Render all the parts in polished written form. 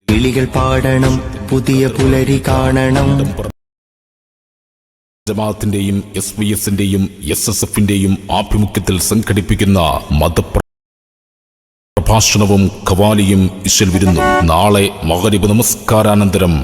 കിളികൾ പാടണം, പുതിയ പുലരി കാണണം. ജമാഅത്തിന്റെയും SYSന്റെയും SSFന്റെയും ആഭിമുഖ്യത്തിൽ സംഘടിപ്പിക്കുന്ന മതപ്രഭാഷണവും ഖവാലിയും ഇശൽ വിരുന്നും നാളെ മഗ്‌രിബ് നമസ്കാരാനന്തരം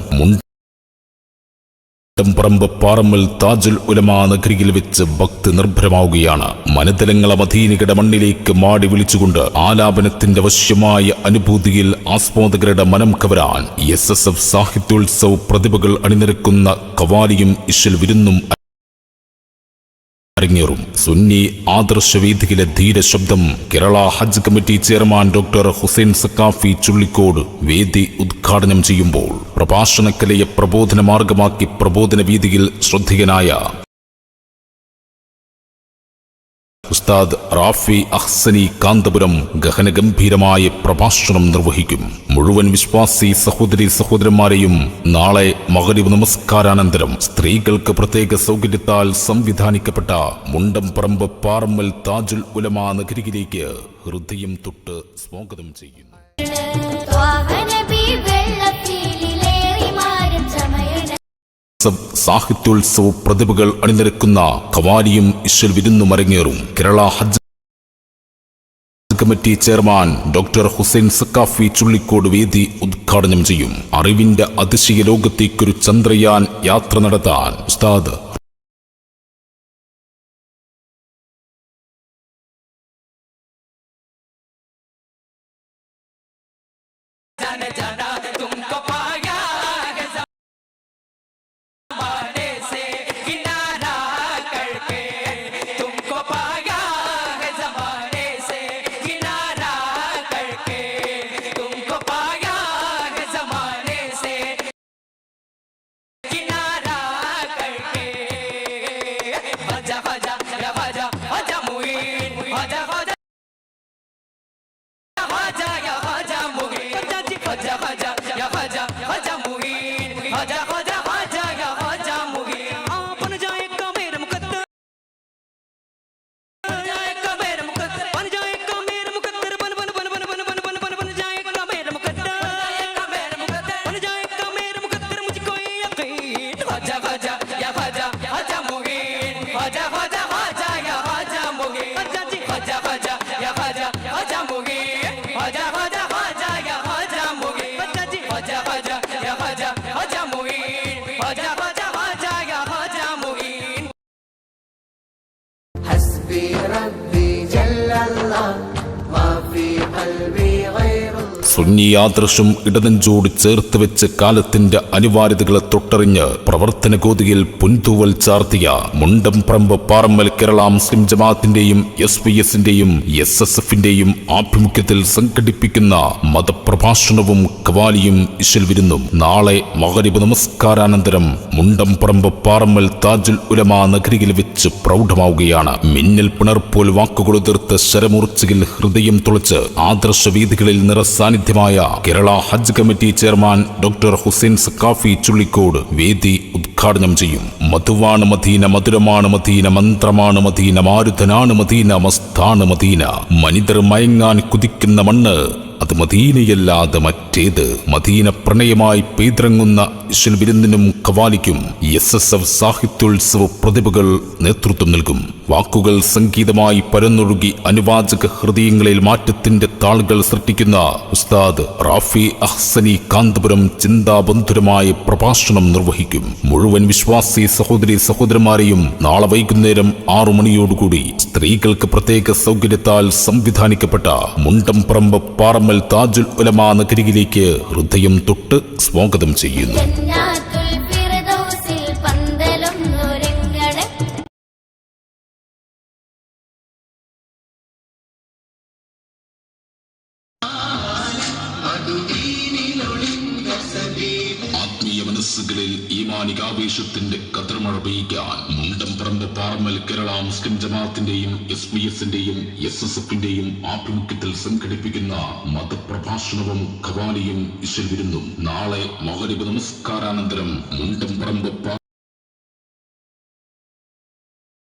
മുണ്ടംപറമ്പ് പാറമ്മൽ താജുൽ ഉലമാ നഗരിയിൽ വെച്ച് ഭക്തി നിർഭരമാവുകയാണ്. മനതലങ്ങളെ മദീനയുടെ മണ്ണിലേക്ക് മാടി വിളിച്ചുകൊണ്ട് ആലാപനത്തിന്റെ വശ്യമായ അനുഭൂതിയിൽ ആസ്വാദകരുടെ മനം കവരാൻ SSF സാഹിത്യോത്സവ പ്രതിഭകൾ അണിനിരക്കുന്ന ഖവാലിയും ഇശൽ വിരുന്നും അരങ്ങേറും. സുന്നി ആദർശവേദിയിലെ ധീര ശബ്ദം Kerala Hajj committee chairman doctor Hussain Saqafi Chullikode വേദി ഉദ്ഘാടനം ചെയ്യുമ്പോൾ പ്രഭാഷണകലയെ പ്രബോധന മാർഗമാക്കി പ്രബോധന വീതിയിൽ ശ്രദ്ധേയനായ ഉസ്താദ് റാഫി അഹ്സനി കാന്തപുരം ഗഹനഗംഭീരമായ പ്രഭാഷണം നിർവഹിക്കും. മുഴുവൻ വിശ്വാസി സഹോദരി സഹോദരന്മാരെയും നാളെ മഗ്‌രിബ് നമസ്കാരാനന്തരം സ്ത്രീകൾക്ക് പ്രത്യേക സൗകര്യത്താൽ സംവിധാനിക്കപ്പെട്ട മുണ്ടംപറമ്പ് പാറമ്മൽ താജുൽ ഉലമാ നഗരിയിലേക്ക് ഹൃദയം തൊട്ട് സ്വാഗതം ചെയ്യുന്നു. സാഹിത്യോത്സവ പ്രതിഭകൾ അണിനിരക്കുന്ന ഖവാലിയും ഇശൽ വിരുന്നും അരങ്ങേറും. Kerala Hajj committee chairman doctor Hussain Saqafi Chullikode വേദി ഉദ്ഘാടനം ചെയ്യും. അറിവിന്റെ അതിശയ ലോകത്തേക്കൊരു ചന്ദ്രയാൻ യാത്ര നടത്താൻ ഉസ്താദ് സുന്നി ആദർശം ഇടനെഞ്ചോട് ചേർത്ത് വെച്ച് കാലത്തിന്റെ അനിവാര്യതകളെ തൊട്ടറിഞ്ഞ് പ്രവർത്തനഗോതിയിൽ പുൻതൂവൽ ചാർത്തിയ മുണ്ടംപറമ്പ് പാറമ്മൽ കേരള മുസ്ലിം ജമാഅത്തിന്റെയും SYSന്റെയും SSFന്റെയും ആഭിമുഖ്യത്തിൽ സംഘടിപ്പിക്കുന്ന മതപ്രഭാഷണവും ഖവാലിയും ഇശൽ വിരുന്നും നാളെ മഗ്‌രിബ് നമസ്കാരാനന്തരം മുണ്ടംപറമ്പ് പാറമ്മൽ താജുൽ ഉലമാ നഗരിയിൽ വെച്ച് പ്രൗഢമാവുകയാണ്. മിന്നൽ പിണർപ്പോൽ വാക്കുകളുതിർത്ത് ശരമൂർച്ചയിൽ ഹൃദയം തുളച്ച് ആദർശവേദികളിൽ നിറസാന്നിധ്യമായ Kerala Hajj committee chairman doctor Hussain Saqafi Chullikode വേദി ഉദ്ഘാടനം ചെയ്യും. മധുവാണ് മദീന, മധുരമാണ് മദീന, മന്ത്രമാണ് മദീന, മാരുതനാണ് മദീന, മസ്താണ് മദീന. മനിതർ മയങ്ങാൻ കുതിക്കുന്ന മണ്ണ് അത് മദീനയല്ലാതെ മറ്റേത്. മദീന പ്രണയമായി പെയ്തിറങ്ങുന്ന ഇശൽ വിരുന്നിനും ഖവാലിക്കും SSF സാഹിത്യോത്സവ പ്രതിഭകൾ നേതൃത്വം നൽകും. വാക്കുകൾ സംഗീതമായി പരന്നൊഴുകി അനുവാചക ഹൃദയങ്ങളിൽ മാറ്റത്തിന്റെ താളുകൾ സൃഷ്ടിക്കുന്ന ഉസ്താദ് റാഫി അഹ്സനി കാന്തപുരം ചിന്താബന്ധുരമായ പ്രഭാഷണം നിർവഹിക്കും. മുഴുവൻ വിശ്വാസി സഹോദരി സഹോദരന്മാരെയും നാളെ വൈകുന്നേരം 6 മണിയോടുകൂടി സ്ത്രീകൾക്ക് പ്രത്യേക സൗകര്യത്താൽ സംവിധാനിക്കപ്പെട്ട മുണ്ടംപറമ്പ് പാറമ്മൽ താജുൽ ഉലമാ നഗരിയിലേക്ക് ഹൃദയം തൊട്ട് സ്വാഗതം ചെയ്യുന്നു. ആത്മീയ മനസ്സുകളിൽ ഈമാനികാവേശത്തിന്റെ കതിർമഴ പെയ്യാൻ മുണ്ടംപറമ്പ് പാറമ്മൽ കേരള മുസ്ലിം ജമാഅത്തിന്റെയും SYSന്റെയും SSFന്റെയും ആഭിമുഖ്യത്തിൽ സംഘടിപ്പിക്കുന്ന മതപ്രഭാഷണവും ഖവാലിയും ഇശൽ വിരുന്നും നാളെ മഗ്‌രിബ് നമസ്കാരാനന്തരം മുണ്ടംപറമ്പ്